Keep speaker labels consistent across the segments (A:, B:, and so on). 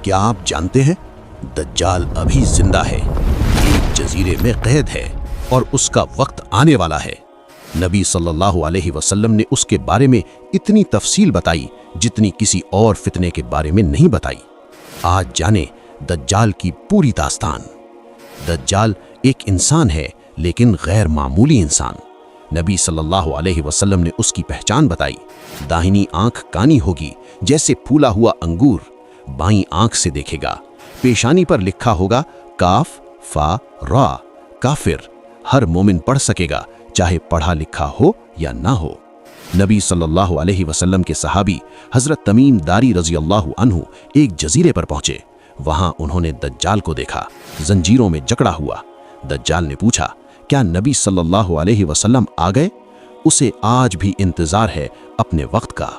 A: کیا آپ جانتے ہیں دجال ابھی زندہ ہے، ایک جزیرے میں قید ہے اور اس کا وقت آنے والا ہے۔ نبی صلی اللہ علیہ وسلم نے اس کے بارے میں اتنی تفصیل بتائی جتنی کسی اور فتنے کے بارے میں نہیں بتائی۔ آج جانیں دجال کی پوری داستان۔ دجال ایک انسان ہے لیکن غیر معمولی انسان۔ نبی صلی اللہ علیہ وسلم نے اس کی پہچان بتائی۔ داہنی آنکھ کانی ہوگی جیسے پھولا ہوا انگور، بائیں آنکھ سے دیکھے گا، پیشانی پر لکھا ہوگا کاف فا را، کافر۔ ہر مومن پڑھ سکے گا چاہے پڑھا لکھا ہو یا نہ ہو۔ نبی صلی اللہ علیہ وسلم کے صحابی حضرت تمیم داری رضی اللہ عنہ ایک جزیرے پر پہنچے۔ وہاں انہوں نے دجال کو دیکھا، زنجیروں میں جکڑا ہوا۔ دجال نے پوچھا، کیا نبی صلی اللہ علیہ وسلم آ گئے؟ اسے آج بھی انتظار ہے اپنے وقت کا۔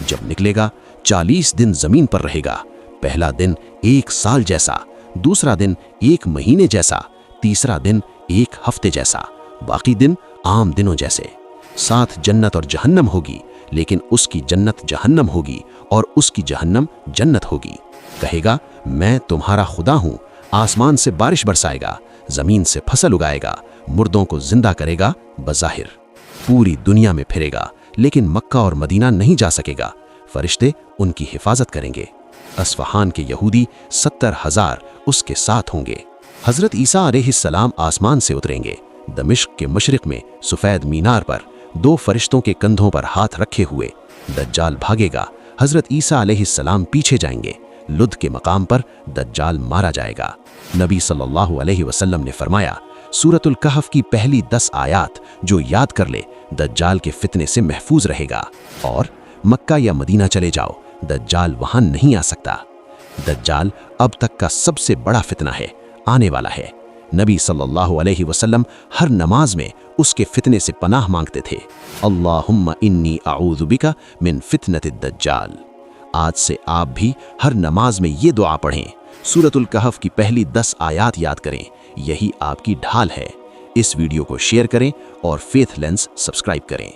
A: جب نکلے گا 40 دن زمین پر رہے گا۔ پہلا دن 1 سال جیسا، دوسرا دن 1 مہینے جیسا، تیسرا دن 1 ہفتے جیسا، باقی دن عام دنوں جیسے۔ ساتھ جنت اور جہنم ہوگی، لیکن اس کی جنت جہنم ہوگی اور اس کی جہنم جنت ہوگی۔ کہے گا میں تمہارا خدا ہوں، آسمان سے بارش برسائے گا، زمین سے فصل اگائے گا، مردوں کو زندہ کرے گا۔ بظاہر پوری دنیا میں پھرے گا لیکن مکہ اور مدینہ نہیں جا سکے گا۔ فرشتے ان کی حفاظت کریں گے۔ اصفہان کے یہودی 70,000 اس کے ساتھ ہوں گے۔ حضرت عیسیٰ علیہ السلام آسمان سے اتریں گے۔ دمشق کے مشرق میں سفید مینار پر 2 فرشتوں کے کندھوں پر ہاتھ رکھے ہوئے دجال بھاگے گا۔ حضرت عیسیٰ علیہ السلام پیچھے جائیں گے۔ لد کے مقام پر دجال مارا جائے گا۔ نبی صلی اللہ علیہ وسلم نے فرمایا، سورۃ الکہف کی پہلی 10 آیات جو یاد کر لے دجال کے فتنے سے محفوظ رہے گا۔ اور مکہ یا مدینہ چلے جاؤ، دجال وہاں نہیں آ سکتا۔ دجال اب تک کا سب سے بڑا فتنہ ہے، آنے والا ہے۔ نبی صلی اللہ علیہ وسلم ہر نماز میں اس کے فتنے سے پناہ مانگتے تھے۔ اللہم انی اعوذ بک من فتنۃ الدجال۔ آج سے آپ بھی ہر نماز میں یہ دعا پڑھیں، سورۃ الکہف کی پہلی 10 آیات یاد کریں، یہی آپ کی ڈھال ہے۔ اس ویڈیو کو شیئر کریں اور فیتھ لینس سبسکرائب کریں۔